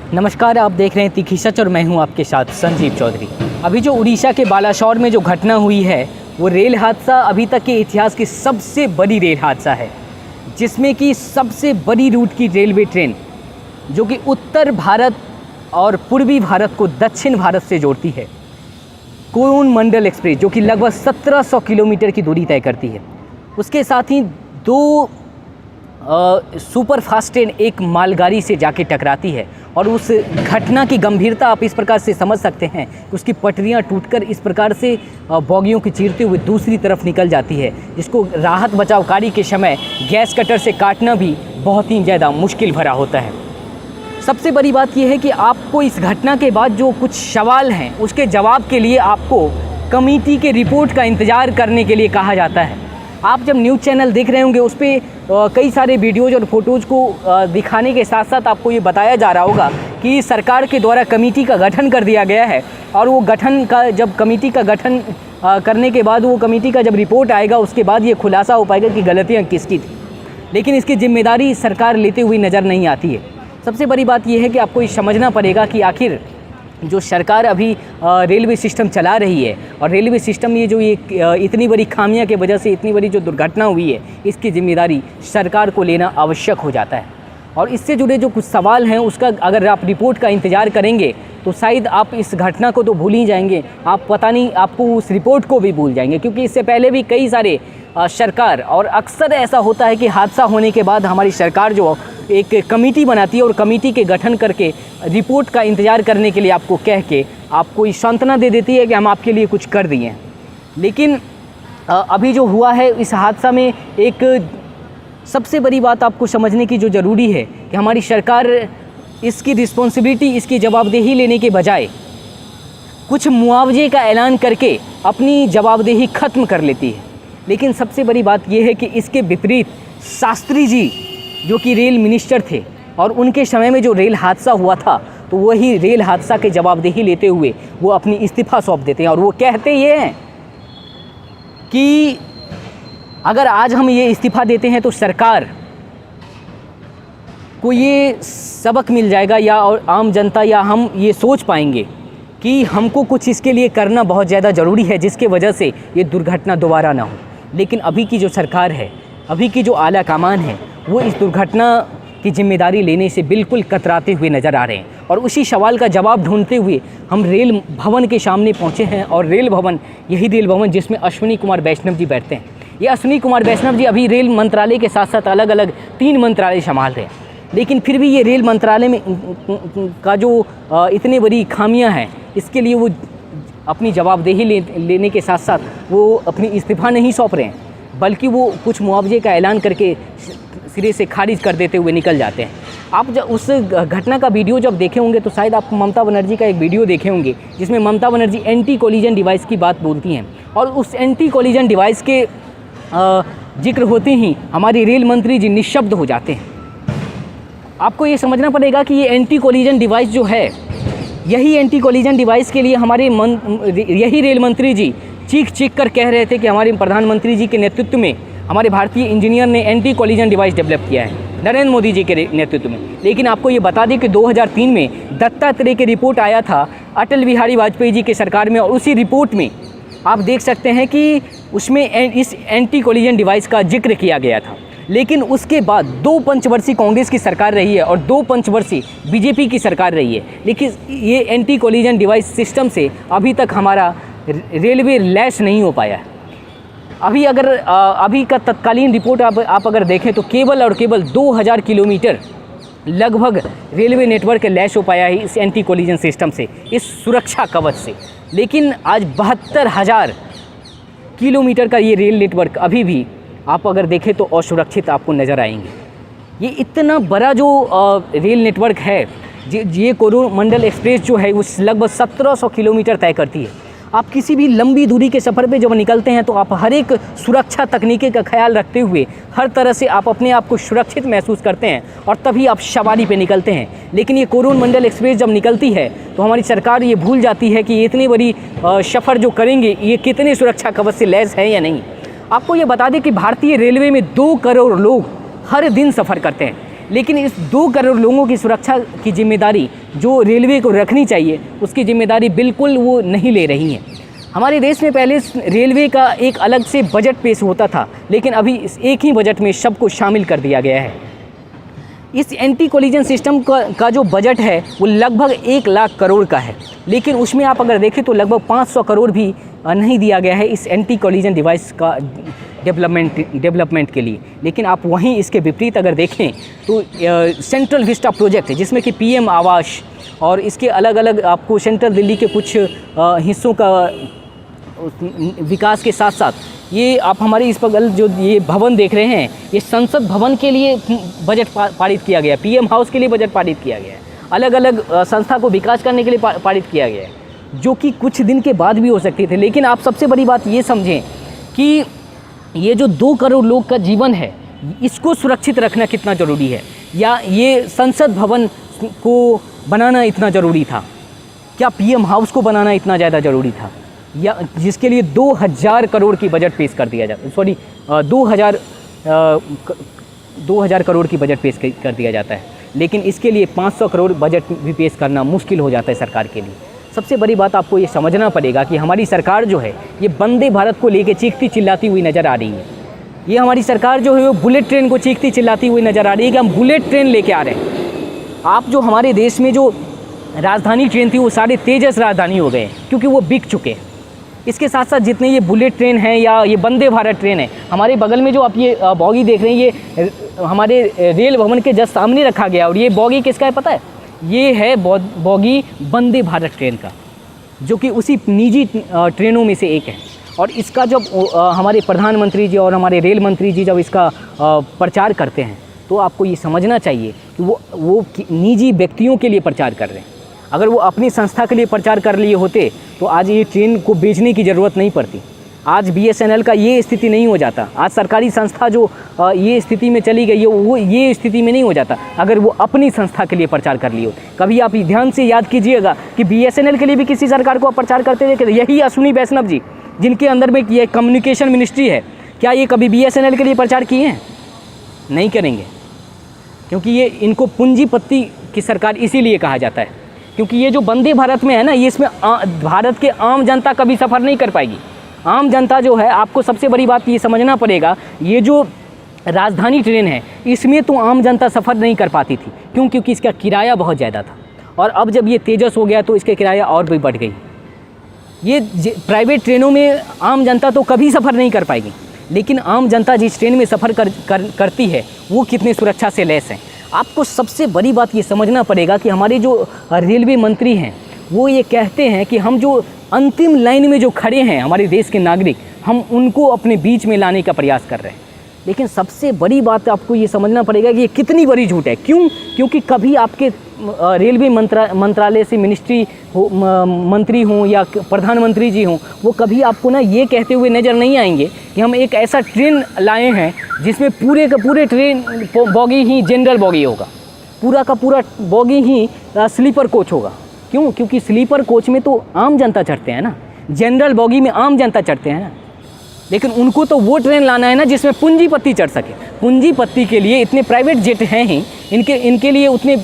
नमस्कार, आप देख रहे हैं तीखी सच और मैं हूं आपके साथ संजीव चौधरी। अभी जो उड़ीसा के बालासोर में जो घटना हुई है वो रेल हादसा अभी तक के इतिहास की सबसे बड़ी रेल हादसा है, जिसमें कि सबसे बड़ी रूट की रेलवे ट्रेन जो कि उत्तर भारत और पूर्वी भारत को दक्षिण भारत से जोड़ती है, कोरोमंडल एक्सप्रेस, जो कि लगभग 1700 किलोमीटर की दूरी तय करती है। उसके साथ ही दो सुपर फास्ट ट्रेन एक मालगाड़ी से जाके टकराती है और उस घटना की गंभीरता आप इस प्रकार से समझ सकते हैं कि उसकी पटरियां टूटकर इस प्रकार से बोगियों की चीरते हुए दूसरी तरफ निकल जाती है, जिसको राहत बचाव कार्य के समय गैस कटर से काटना भी बहुत ही ज़्यादा मुश्किल भरा होता है। सबसे बड़ी बात यह है कि आपको इस घटना के बाद जो कुछ सवाल हैं उसके जवाब के लिए आपको कमेटी के रिपोर्ट का इंतज़ार करने के लिए कहा जाता है। आप जब न्यूज़ चैनल देख रहे होंगे उस पर कई सारे वीडियोज़ और फोटोज़ को दिखाने के साथ साथ आपको ये बताया जा रहा होगा कि सरकार के द्वारा कमेटी का गठन कर दिया गया है और वो गठन का जब कमेटी का गठन करने के बाद वो कमेटी का जब रिपोर्ट आएगा उसके बाद ये खुलासा हो पाएगा कि गलतियाँ किसकी थी, लेकिन इसकी जिम्मेदारी सरकार लेते हुए नज़र नहीं आती है। सबसे बड़ी बात यह है कि आपको ये समझना पड़ेगा कि आखिर जो सरकार अभी रेलवे सिस्टम चला रही है और रेलवे सिस्टम में ये इतनी बड़ी खामियां की वजह से इतनी बड़ी जो दुर्घटना हुई है, इसकी जिम्मेदारी सरकार को लेना आवश्यक हो जाता है। और इससे जुड़े जो कुछ सवाल हैं उसका अगर आप रिपोर्ट का इंतज़ार करेंगे तो शायद आप इस घटना को तो भूल ही जाएंगे, आप पता नहीं आपको उस रिपोर्ट को भी भूल जाएंगे, क्योंकि इससे पहले भी कई सारे सरकार, और अक्सर ऐसा होता है कि हादसा होने के बाद हमारी सरकार जो एक कमेटी बनाती है और कमेटी के गठन करके रिपोर्ट का इंतज़ार करने के लिए आपको कह के आपको ये सांत्वना दे देती है कि हम आपके लिए कुछ कर दिए हैं। लेकिन अभी जो हुआ है इस हादसा में एक सबसे बड़ी बात आपको समझने की जो ज़रूरी है कि हमारी सरकार इसकी रिस्पॉन्सिबिलिटी, इसकी जवाबदेही लेने के बजाय कुछ मुआवजे का ऐलान करके अपनी जवाबदेही ख़त्म कर लेती है। लेकिन सबसे बड़ी बात यह है कि इसके विपरीत शास्त्री जी जो कि रेल मिनिस्टर थे और उनके समय में जो रेल हादसा हुआ था तो वही रेल हादसा के जवाबदेही लेते हुए वो अपनी इस्तीफ़ा सौंप देते हैं और वो कहते ये हैं कि अगर आज हम ये इस्तीफ़ा देते हैं तो सरकार को ये सबक मिल जाएगा या और आम जनता या हम ये सोच पाएंगे कि हमको कुछ इसके लिए करना बहुत ज़्यादा ज़रूरी है जिसके वजह से ये दुर्घटना दोबारा ना हो। लेकिन अभी की जो सरकार है, अभी की जो आला कमान है, वो इस दुर्घटना की जिम्मेदारी लेने से बिल्कुल कतराते हुए नज़र आ रहे हैं। और उसी सवाल का जवाब ढूंढते हुए हम रेल भवन के सामने पहुंचे हैं और रेल भवन, यही रेल भवन जिसमें अश्विनी कुमार वैष्णव जी बैठते हैं। ये अश्विनी कुमार वैष्णव जी अभी रेल मंत्रालय के साथ साथ अलग अलग 3 मंत्रालय संभाल रहे हैं, लेकिन फिर भी ये रेल मंत्रालय में का जो इतनी बड़ी खामियाँ हैं इसके लिए वो अपनी जवाबदेही लेने के साथ साथ वो अपनी इस्तीफ़ा नहीं सौंप रहे हैं, बल्कि वो कुछ मुआवजे का ऐलान करके सिरे से खारिज कर देते हुए निकल जाते हैं। आप जब उस घटना का वीडियो जब देखे होंगे तो शायद आप ममता बनर्जी का एक वीडियो देखे होंगे जिसमें Mamata Banerjee anti collision device की बात बोलती हैं और उस एंटी कोलिजन डिवाइस के जिक्र होते ही हमारी रेल मंत्री जी निशब्द हो जाते हैं। आपको ये समझना पड़ेगा कि ये एंटी कोलिजन डिवाइस जो है, यही एंटी कोलिजन डिवाइस के लिए हमारे यही रेल मंत्री जी चीख कर कह रहे थे कि हमारे प्रधानमंत्री जी के नेतृत्व में हमारे भारतीय इंजीनियर ने एंटी कोलिजन डिवाइस डेवलप किया है, नरेंद्र मोदी जी के नेतृत्व में। लेकिन आपको ये बता दें कि 2003 में दत्तात्रेय की रिपोर्ट आया था अटल बिहारी वाजपेयी जी की सरकार में, और उसी रिपोर्ट में आप देख सकते हैं कि उसमें इस एंटी कोलिजन डिवाइस का जिक्र किया गया था। लेकिन उसके बाद 2 पंचवर्षीय कांग्रेस की सरकार रही है और 2 पंचवर्षीय बीजेपी की सरकार रही है, लेकिन ये एंटी कोलिजन डिवाइस सिस्टम से अभी तक हमारा रेलवे लैस नहीं हो पाया है। अभी का तत्कालीन रिपोर्ट आप अगर देखें तो केवल और केवल 2000 किलोमीटर लगभग रेलवे नेटवर्क लैस हो पाया है इस एंटी कोलिजन सिस्टम से, इस सुरक्षा कवच से। लेकिन आज 72,000 किलोमीटर का ये रेल नेटवर्क अभी भी आप अगर देखें तो असुरक्षित आपको नज़र आएंगे। ये इतना बड़ा जो रेल नेटवर्क है, ये कोरोमंडल एक्सप्रेस जो है वो लगभग 1700 किलोमीटर तय करती है। आप किसी भी लंबी दूरी के सफ़र पे जब निकलते हैं तो आप हर एक सुरक्षा तकनीकी का ख्याल रखते हुए हर तरह से आप अपने आप को सुरक्षित महसूस करते हैं और तभी आप सवारी पे निकलते हैं। लेकिन ये कोरोमंडल एक्सप्रेस जब निकलती है तो हमारी सरकार ये भूल जाती है कि ये इतनी बड़ी सफ़र जो करेंगे ये कितने सुरक्षा कवच से लैस है या नहीं। आपको ये बता दें कि भारतीय रेलवे में 2 करोड़ लोग हर दिन सफ़र करते हैं, लेकिन इस 2 करोड़ लोगों की सुरक्षा की जिम्मेदारी जो रेलवे को रखनी चाहिए, उसकी जिम्मेदारी बिल्कुल वो नहीं ले रही हैं। हमारे देश में पहले रेलवे का एक अलग से बजट पेश होता था, लेकिन अभी इस एक ही बजट में सबको शामिल कर दिया गया है। इस एंटी कोलिजन सिस्टम का जो बजट है वो लगभग 1 लाख करोड़ का है, लेकिन उसमें आप अगर देखें तो लगभग 500 करोड़ भी नहीं दिया गया है इस एंटी कोलिजन डिवाइस का डेवलपमेंट के लिए। लेकिन आप वहीं इसके विपरीत अगर देखें तो सेंट्रल विस्टा प्रोजेक्ट है, जिसमें कि पीएम आवास और इसके अलग अलग आपको सेंट्रल दिल्ली के कुछ हिस्सों का विकास के साथ साथ ये आप हमारे इस बगल जो ये भवन देख रहे हैं, ये संसद भवन के लिए बजट पारित किया गया है, पीएम हाउस के लिए बजट पारित किया गया है, अलग अलग संस्था को विकास करने के लिए पारित किया गया है, जो कि कुछ दिन के बाद भी हो सकते थे। लेकिन आप सबसे बड़ी बात ये समझें कि ये जो 2 करोड़ लोग का जीवन है, इसको सुरक्षित रखना कितना ज़रूरी है, या ये संसद भवन को बनाना इतना ज़रूरी था, क्या पीएम हाउस को बनाना इतना ज़्यादा ज़रूरी था, या जिसके लिए 2000 करोड़ की बजट पेश कर दिया जाता, 2000 करोड़ की बजट पेश कर दिया जाता है, लेकिन इसके लिए 500 करोड़ बजट भी पेश करना मुश्किल हो जाता है सरकार के लिए। सबसे बड़ी बात आपको ये समझना पड़ेगा कि हमारी सरकार जो है ये वंदे भारत को लेके चीखती चिल्लाती हुई नज़र आ रही है। ये हमारी सरकार जो है वो बुलेट ट्रेन को चीखती चिल्लाती हुई नज़र आ रही है कि हम बुलेट ट्रेन लेके आ रहे हैं। आप जो हमारे देश में जो राजधानी ट्रेन थी वो सारे तेजस राजधानी हो गए, क्योंकि वो बिक चुके हैं। इसके साथ साथ जितने ये बुलेट ट्रेन है या ये वंदे भारत ट्रेन है, हमारे बगल में जो आप ये बॉगी देख रहे हैं, ये हमारे रेल भवन के जस्ट सामने रखा गया, और ये बॉगी किसका है पता है? ये है बॉगी वंदे भारत ट्रेन का, जो कि उसी निजी ट्रेनों में से एक है। और इसका जब हमारे प्रधानमंत्री जी और हमारे रेल मंत्री जी जब इसका प्रचार करते हैं, तो आपको ये समझना चाहिए कि वो निजी व्यक्तियों के लिए प्रचार कर रहे हैं। अगर वो अपनी संस्था के लिए प्रचार कर लिए होते तो आज ये ट्रेन को बेचने की ज़रूरत नहीं पड़ती, आज BSNL का ये स्थिति नहीं हो जाता, आज सरकारी संस्था जो ये स्थिति में चली गई है वो ये स्थिति में नहीं हो जाता अगर वो अपनी संस्था के लिए प्रचार कर लिए हो। कभी आप ध्यान से याद कीजिएगा कि BSNL के लिए भी किसी सरकार को आप प्रचार करते थे, यही अश्विनी वैष्णव जी जिनके अंदर में ये कम्युनिकेशन मिनिस्ट्री है, क्या ये कभी BSNL के लिए प्रचार किए हैं? नहीं करेंगे, क्योंकि ये इनको पूंजीपति की सरकार इसीलिए कहा जाता है, क्योंकि ये जो वंदे भारत में है ना, ये इसमें भारत के आम जनता कभी सफ़र नहीं कर पाएगी। आम जनता जो है, आपको सबसे बड़ी बात ये समझना पड़ेगा, ये जो राजधानी ट्रेन है इसमें तो आम जनता सफ़र नहीं कर पाती थी, क्यों? क्योंकि इसका किराया बहुत ज़्यादा था, और अब जब ये तेजस हो गया तो इसके किराया और भी बढ़ गई। ये प्राइवेट ट्रेनों में आम जनता तो कभी सफ़र नहीं कर पाएगी, लेकिन आम जनता जिस ट्रेन में सफ़र करती है वो कितने सुरक्षा से लैस है। आपको सबसे बड़ी बात ये समझना पड़ेगा कि हमारे जो रेलवे मंत्री हैं वो ये कहते हैं कि हम जो अंतिम लाइन में जो खड़े हैं हमारे देश के नागरिक, हम उनको अपने बीच में लाने का प्रयास कर रहे हैं। लेकिन सबसे बड़ी बात आपको ये समझना पड़ेगा कि ये कितनी बड़ी झूठ है। क्यों? क्योंकि कभी आपके रेलवे मंत्रालय से मंत्री हों या प्रधानमंत्री जी हों, वो कभी आपको ना ये कहते हुए नज़र नहीं आएंगे कि हम एक ऐसा ट्रेन लाए हैं जिसमें पूरे का पूरे ट्रेन बॉगी ही जनरल बॉगी होगा, पूरा का पूरा बॉगी ही स्लीपर कोच होगा। क्यों? क्योंकि स्लीपर कोच में तो आम जनता चढ़ते हैं ना, जनरल बॉगी में आम जनता चढ़ते हैं ना। लेकिन उनको तो वो ट्रेन लाना है ना जिसमें पूंजीपति चढ़ सके। पूंजीपति के लिए इतने प्राइवेट जेट हैं ही, इनके लिए उतने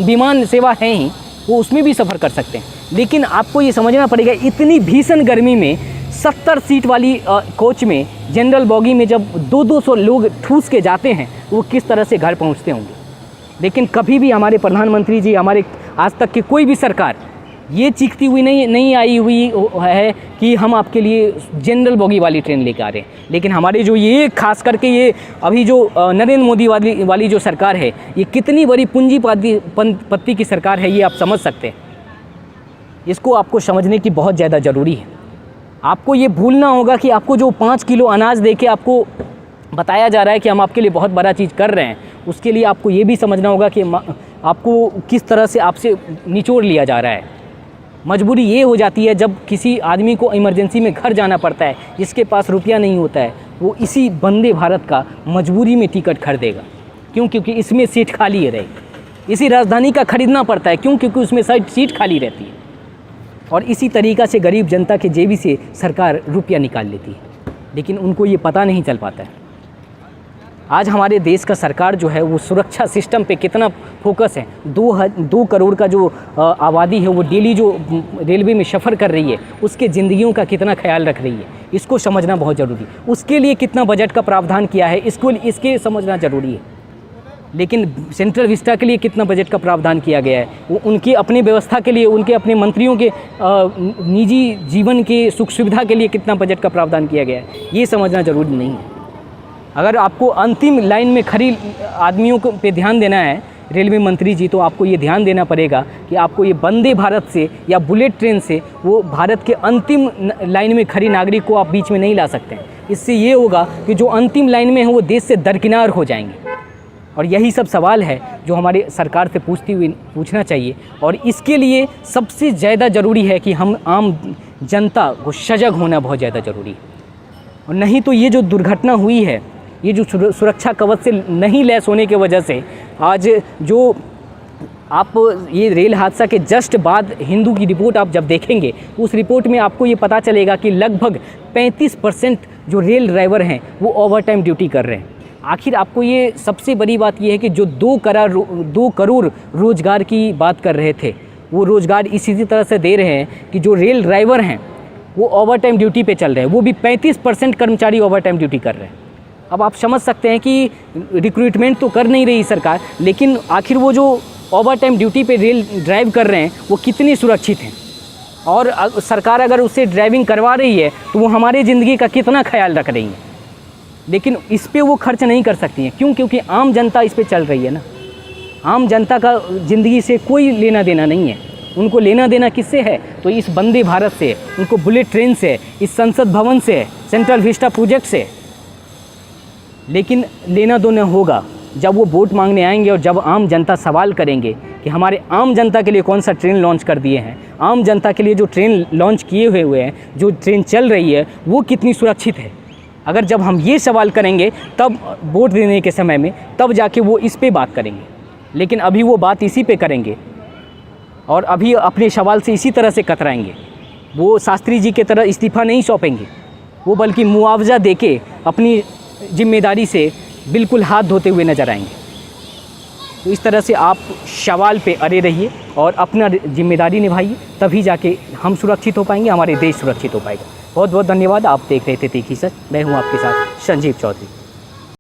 विमान सेवा हैं ही, वो उसमें भी सफ़र कर सकते हैं। लेकिन आपको ये समझना पड़ेगा, इतनी भीषण गर्मी में 70 सीट वाली कोच में, जनरल बॉगी में जब 200 लोग ठूस के जाते हैं, वो किस तरह से घर पहुँचते होंगे। लेकिन कभी भी हमारे प्रधानमंत्री जी, हमारे आज तक की कोई भी सरकार ये चीखती हुई नहीं आई हुई है कि हम आपके लिए जनरल बॉगी वाली ट्रेन लेकर आ रहे हैं। लेकिन हमारे जो ये खास करके ये अभी जो नरेंद्र मोदी वाली जो सरकार है, ये कितनी बड़ी पूंजीपति की सरकार है, ये आप समझ सकते हैं। इसको आपको समझने की बहुत ज़्यादा ज़रूरी है। आपको ये भूलना होगा कि आपको जो 5 किलो अनाज दे के आपको बताया जा रहा है कि हम आपके लिए बहुत बड़ा चीज़ कर रहे हैं, उसके लिए आपको ये भी समझना होगा कि आपको किस तरह से आपसे निचोड़ लिया जा रहा है। मजबूरी ये हो जाती है जब किसी आदमी को इमरजेंसी में घर जाना पड़ता है, जिसके पास रुपया नहीं होता है, वो इसी वंदे भारत का मजबूरी में टिकट खरीदेगा। क्यों? क्योंकि इसमें सीट खाली है रहेगी। इसी राजधानी का खरीदना पड़ता है, क्यों? क्योंकि उसमें सीट खाली रहती है। और इसी तरीक़ा से गरीब जनता के जेबी से सरकार रुपया निकाल लेती है, लेकिन उनको ये पता नहीं चल पाता है। आज हमारे देश का सरकार जो है वो सुरक्षा सिस्टम पे कितना फोकस है। 2 करोड़ का जो आबादी है वो डेली जो रेलवे में सफ़र कर रही है उसके ज़िंदगियों का कितना ख्याल रख रही है, इसको समझना बहुत ज़रूरी है। उसके लिए कितना बजट का प्रावधान किया है इसके समझना ज़रूरी है। लेकिन सेंट्रल विस्टा के लिए कितना बजट का प्रावधान किया गया है, वो उनके अपने व्यवस्था के लिए, उनके अपने मंत्रियों के निजी जीवन के सुख सुविधा के लिए कितना बजट का प्रावधान किया गया है, ये समझना ज़रूरी नहीं है। अगर आपको अंतिम लाइन में खड़ी आदमियों को पे ध्यान देना है रेलवे मंत्री जी, तो आपको ये ध्यान देना पड़ेगा कि आपको ये वंदे भारत से या बुलेट ट्रेन से वो भारत के अंतिम लाइन में खड़ी नागरिक को आप बीच में नहीं ला सकते हैं। इससे ये होगा कि जो अंतिम लाइन में है वो देश से दरकिनार हो जाएंगे। और यही सब सवाल है जो हमारे सरकार से पूछना चाहिए। और इसके लिए सबसे ज़्यादा ज़रूरी है कि हम आम जनता को सजग होना बहुत ज़्यादा ज़रूरी है। और नहीं तो ये जो दुर्घटना हुई है, ये जो सुरक्षा कवच से नहीं लैस होने की वजह से आज जो आप ये रेल हादसा के जस्ट बाद हिंदू की रिपोर्ट आप जब देखेंगे, उस रिपोर्ट में आपको ये पता चलेगा कि लगभग 35% जो रेल ड्राइवर हैं वो ओवर टाइम ड्यूटी कर रहे हैं। आखिर आपको ये सबसे बड़ी बात ये है कि जो 2 करोड़ रोज़गार की बात कर रहे थे, वो रोज़गार इसी तरह से दे रहे हैं कि जो रेल ड्राइवर हैं वो ओवर टाइम ड्यूटी पे चल रहे हैं, वो भी 35% कर्मचारी ओवर टाइम ड्यूटी कर रहे हैं। अब आप समझ सकते हैं कि रिक्रूटमेंट तो कर नहीं रही सरकार, लेकिन आखिर वो जो ओवर टाइम ड्यूटी पे रेल ड्राइव कर रहे हैं वो कितने सुरक्षित हैं। और सरकार अगर उससे ड्राइविंग करवा रही है तो वो हमारे ज़िंदगी का कितना ख्याल रख रही है, लेकिन इस पे वो खर्च नहीं कर सकती हैं। क्यों? क्योंकि आम जनता इस पे चल रही है ना। आम जनता का ज़िंदगी से कोई लेना देना नहीं है। उनको लेना देना किससे है? तो इस वंदे भारत से, उनको बुलेट ट्रेन से, इस संसद भवन से, सेंट्रल विस्टा प्रोजेक्ट से। लेकिन लेना देना होगा जब वो वोट मांगने आएंगे और जब आम जनता सवाल करेंगे कि हमारे आम जनता के लिए कौन सा ट्रेन लॉन्च कर दिए हैं, आम जनता के लिए जो ट्रेन लॉन्च किए हुए हैं, जो ट्रेन चल रही है वो कितनी सुरक्षित है। अगर जब हम ये सवाल करेंगे तब वोट देने के समय में, तब जाके वो इस पे बात करेंगे। लेकिन अभी वो बात इसी पे करेंगे और अभी अपने सवाल से इसी तरह से कतराएंगे। वो शास्त्री जी के तरह इस्तीफ़ा नहीं सौंपेंगे, वो बल्कि मुआवजा देके अपनी जिम्मेदारी से बिल्कुल हाथ धोते हुए नजर आएंगे। तो इस तरह से आप सवाल पे अड़े रहिए और अपना जिम्मेदारी निभाइए, तभी जाके हम सुरक्षित हो पाएंगे, हमारे देश सुरक्षित हो पाएगा। बहुत बहुत धन्यवाद। आप देख रहे थे तीखी सच, मैं हूँ आपके साथ संजीव चौधरी।